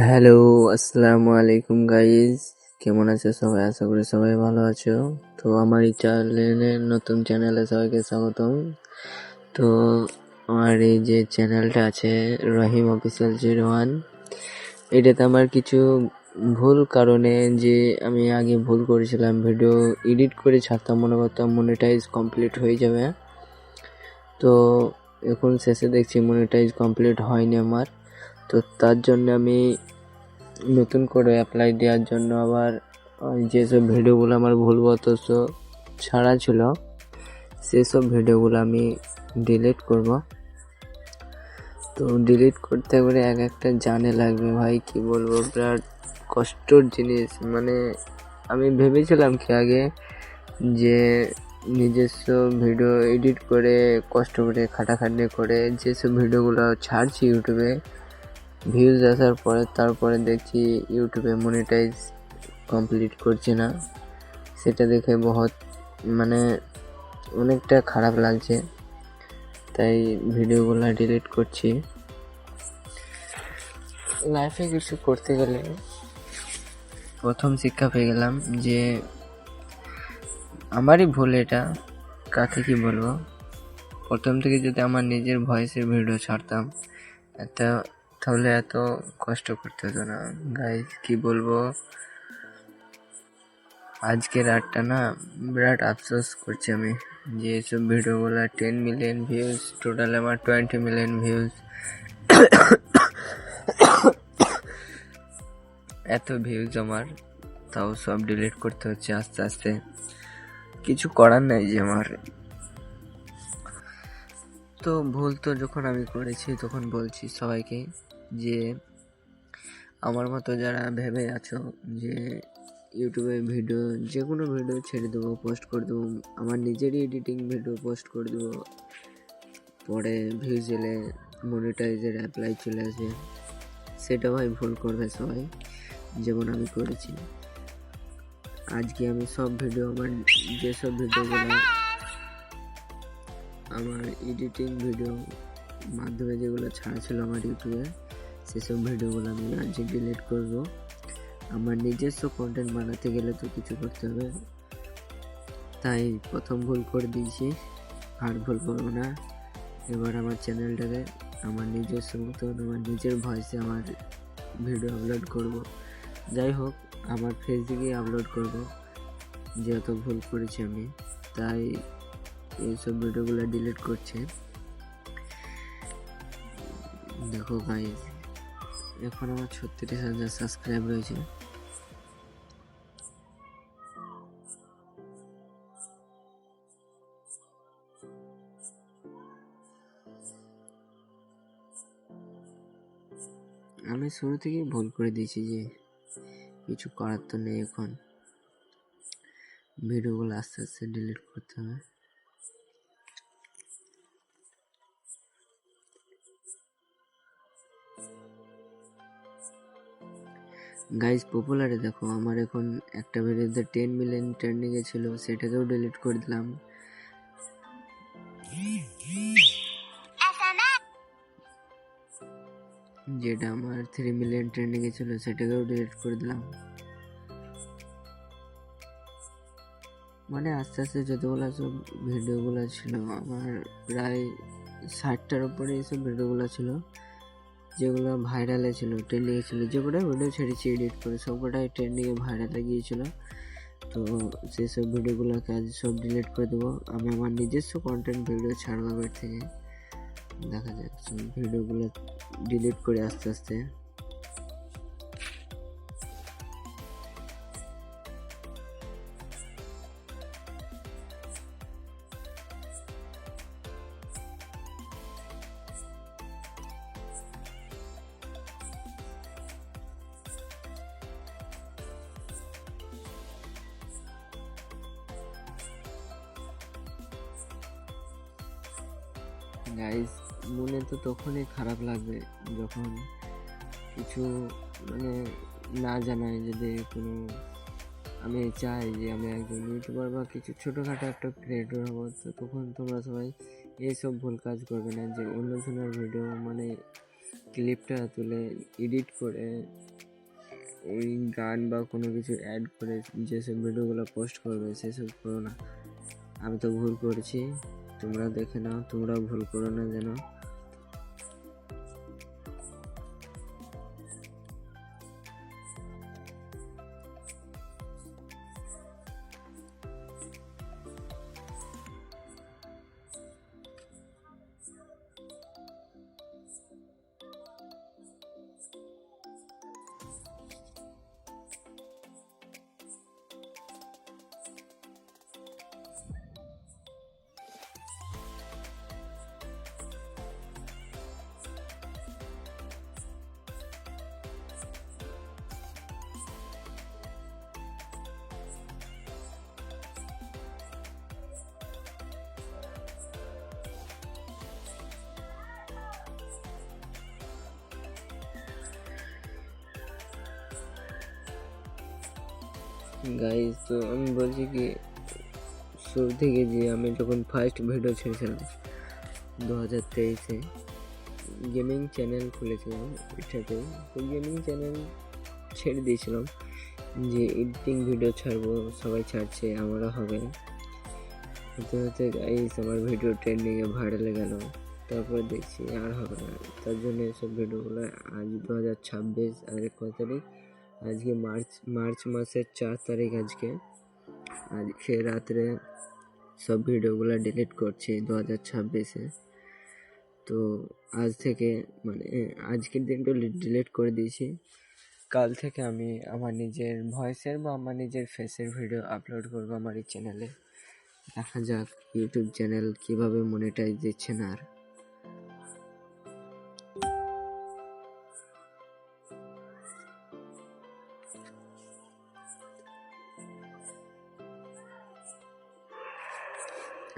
Hello, আসসালামু আলাইকুম guys. কেমন আছে সবাই? আশা করি সবাই ভালো আছো। তো আমার এই নতুন চ্যানেলে সবাইকে স্বাগতম। তো আমার এই যে চ্যানেলটা আছে রহিম অফিসিয়াল 01, এটাতে আমার কিছু ভুল কারণে যে আমি আগে ভুল করেছিলাম, ভিডিও এডিট করে ছাড়তাম, মনে করতাম মনিটাইজ কমপ্লিট হয়ে যাবে। তো এখন শেষে দেখছি মনিটাইজ কমপ্লিট হয়নি আমার। তো তার জন্য আমি নতুন করে অ্যাপ্লাই দেওয়ার জন্য আবার যেসব ভিডিওগুলো আমার ভুলবশত ছাড়া ছিল সেসব ভিডিওগুলো আমি ডিলিট করব। তো ডিলিট করতে গেলে এক একটা জানে লাগবে ভাই, কি বলবো, বিরাট কষ্টর জিনিস। মানে আমি ভেবেছিলাম কি আগে যে নিজস্ব ভিডিও এডিট করে কষ্ট করে খাটাখাটনি করে যেসব ভিডিওগুলো ছাড়ছি ইউটিউবে, ভিউজ আসার পরে তারপরে দেখছি ইউটিউবে মনিটাইজ কমপ্লিট করছে না। সেটা দেখে মানে অনেকটা খারাপ লাগছে, তাই ভিডিওগুলো ডিলিট করছি। লাইফে কিছু করতে গেলে প্রথম শিক্ষা পেয়ে গেলাম যে আমারই ভুল এটা, কাকে কি বলবো। প্রথম থেকে যদি আমার নিজের ভয়েসের ভিডিও ছাড়তাম তাহলে এত কষ্ট করতে হতো না। গাইজ কি বলবো, আজকে রাতটা না বিরাট আফসোস করছি আমি যে এইসব ভিডিওগুলো 10 মিলিয়ন ভিউজ, টোটাল আমার 20 মিলিয়ন ভিউজ, এত ভিউজ আমার, তাও সব ডিলিট করতে হচ্ছে আস্তে আস্তে। কিছু করার নাই যে আমার। তো ভুল তো যখন আমি করেছি তখন বলছি সবাইকে যে আমার মতো যারা ভেবে আছো যে ইউটিউবে ভিডিও, যে কোনো ভিডিও ছেড়ে দেবো, পোস্ট করে দেবো, আমার নিজেরই এডিটিং ভিডিও পোস্ট করে দেবো, পরে ভিউজ এলে মনিটাইজের অ্যাপ্লাই চলে আসে, সেটা ভাই ভুল করবে সবাই, যেমন আমি করেছি। আজকে আমি সব ভিডিও, আমার যেসব ভিডিওগুলো আমার এডিটিং ভিডিও মাধ্যমে যেগুলো ছাড়া ছিল আমার ইউটিউবে, সেসব ভিডিওগুলো আমি আজকে ডিলিট করবো। আমার নিজস্ব কন্টেন্ট বানাতে গেলে তো কিছু করতে হবে, তাই প্রথম ভুল করে দিয়েছি, আর ভুল করবো না। এবার আমার চ্যানেলটাকে আমার নিজস্ব মতো, আমার নিজের ভয়েসে আমার ভিডিও আপলোড করব। যাই হোক, আমার ফেসবুকে আপলোড করব, যেহেতু ভুল করেছি আমি, তাই এইসব ভিডিওগুলো ডিলিট করছে। দেখো গাইজ, এখন আমার 36,000 সাবস্ক্রাইব রয়েছে। আমি শুরু থেকেই ভুল করে দিয়েছি যে কিছু করার তো নেই, এখন ভিডিওগুলো আস্তে আস্তে ডিলিট করতে হবে। গাইজ পপুলারে দেখো, আমার এখন একটা ভিডিওতে 10 মিলিয়ন ট্রেন্ডিংয়ে ছিল, সেটাকেও ডিলিট করে দিলাম। যেটা আমার 3 মিলিয়ন ট্রেন্ডিংয়ে ছিল সেটাকেও ডিলিট করে দিলাম। মানে আস্তে আস্তে যতগুলো সব ভিডিওগুলো ছিল, আমার প্রায় 60টার উপরে এইসব ভিডিওগুলো ছিল যেগুলো ভাইরালে ছিল, ট্রেন্ডিংয়ে ছিল। যে কটা ভিডিও ছেড়েছি এডিট করে সব কটাই ট্রেন্ডিংয়ে ভাইরালে গিয়েছিল। তো সেসব ভিডিওগুলোকে আজ সব ডিলিট করে দেবো। আমি আমার নিজস্ব কন্টেন্ট ভিডিও ছাড়বো এবার থেকে। দেখা যাক ভিডিওগুলো ডিলিট করে আস্তে আস্তে। গাইজ, মনে তো তখনই খারাপ লাগবে যখন কিছু মানে না জানাই, যদি কোনো আমি চাই যে আমি একজন ইউটিউবার বা কিছু ছোটোখাটো একটা ক্রিয়েটর হবো, তো তখন তোমরা সবাই এইসব ভুল কাজ করবে না, যে অন্যজনের ভিডিও মানে ক্লিপটা তুলে এডিট করে ওই গান বা কোনো কিছু অ্যাড করে যেসব ভিডিওগুলো পোস্ট করবে সেসব করো না। আমি তো ভুল করেছি, তোমরা দেখে নাও, তোমরাও ভুল করো না যেন। গাইজ, তো আমি বলছি কি, শুরু থেকে যে আমি যখন ফার্স্ট ভিডিও ছেড়েছিলাম 2023-এ, গেমিং চ্যানেল খুলেছিলাম এটাতে। তো গেমিং চ্যানেল ছেড়ে দিয়েছিলাম যে এডিটিং ভিডিও ছাড়বো, সবাই ছাড়ছে, আমারও হবে। হতে হতে গাইজ আমার ভিডিও ট্রেন্ডিংয়ে ভাইরালে গেল। তারপর দেখছি আর হবে না, তার জন্য এসব ভিডিওগুলো আজ 2026 আর কত তারিখ, আজকে মার্চ মাসের 4 তারিখ। আজকে রাত্রে সব ভিডিওগুলো ডিলিট করছি 2026-এ। তো আজ থেকে মানে আজকের দিনটা ডিলিট করে দিয়েছি। কাল থেকে আমি আমার নিজের ভয়েসের বা আমার নিজের ফেসের ভিডিও আপলোড করবো আমার এই চ্যানেলে। দেখা যাক ইউটিউব চ্যানেল কিভাবে মনিটাইজ দিচ্ছে না।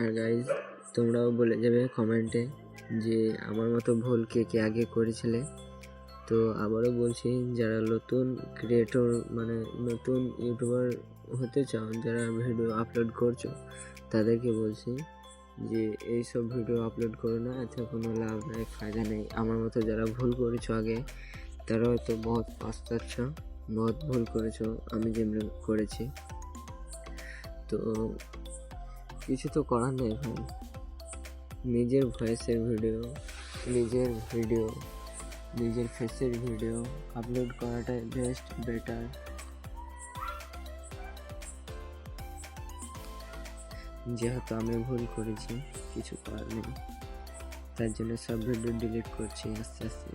আর গাইজ, তোমরাও বলে যাবে কমেন্টে যে আমার মতো ভুল কে কে আগে করেছিলে। তো আবারও বলছি, যারা নতুন ক্রিয়েটর মানে নতুন ইউটিউবার হতে চাও, যারা ভিডিও আপলোড করছো, তাদেরকে বলছি যে এইসব ভিডিও আপলোড করো না, এতে কোনো লাভ নেই, ফায়দা নেই। আমার মতো যারা ভুল করেছো আগে, তারা হয়তো বহুত পস্তাচ্ছ, বহুত ভুল করেছো আমি যেমনি করেছি। তো কিছু তো করার নেই ভাই, নিজের ভয়েসের ভিডিও, নিজের ফেসের ভিডিও আপলোড করাটাই বেটার। যেহেতু আমি ভুল করেছি, কিছু করার নেই, তার জন্য সব ভিডিও ডিলিট করছি আস্তে আস্তে।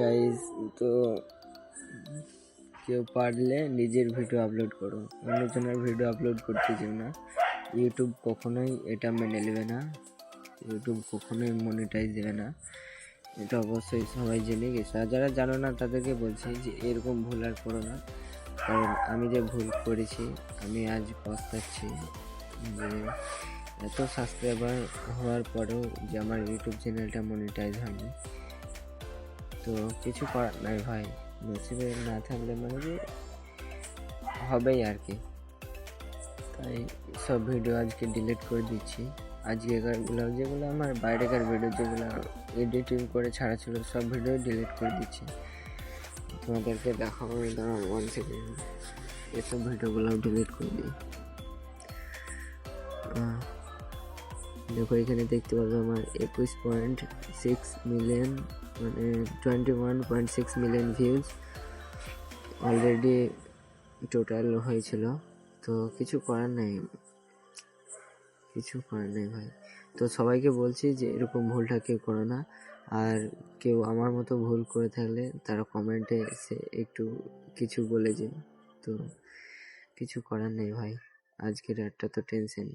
গাইজ, তো কেউ পারলে নিজের ভিডিও আপলোড করো, অন্যজনের ভিডিও আপলোড করতে যেও না। ইউটিউব কখনোই এটা মেনে নেবে না, ইউটিউব কখনোই মনিটাইজ দেবে না, এটা অবশ্যই সবাই জেনে গেছে। আর যারা জানো না তাদেরকে বলছি যে এরকম ভুল আর করো না, কারণ আমি যে ভুল করেছি আমি আজ পস্তাচ্ছি যে এত সাবস্ক্রাইবার হওয়ার পরেও যে আমার ইউটিউব চ্যানেলটা মনিটাইজ হয়নি। তো কিছু করার নাই ভাই, নসিবে না থাকলে মানে যে হবেই আর কি। তাই সব ভিডিও আজকে ডিলিট করে দিচ্ছি। আজকেকারগুলো যেগুলো আমার বাইরেকার ভিডিও, যেগুলো এডিটিং করে ছাড়া ছিল, সব ভিডিও ডিলিট করে দিচ্ছি। তোমাদেরকে দেখাবো, দাঁড়াও 1 সেকেন্ড, এসব ভিডিওগুলো ডিলিট করে দিই। দেখো এখানে দেখতে পাবে আমার 21.6 মিলিয়ন মানে 21.6 মিলিয়ন ভিউজ অলরেডি টোটাল হয়েছিল। তো কিছু করার নেই, কিছু করার নেই ভাই। তো সবাইকে বলছি যে এরকম ভুলটা কেউ করো না। আর কেউ আমার মতো ভুল করে থাকলে তারা কমেন্টে এসে একটু কিছু বলে দিন। তো কিছু করার নেই ভাই, আজকের রাতটা তো টেনশন।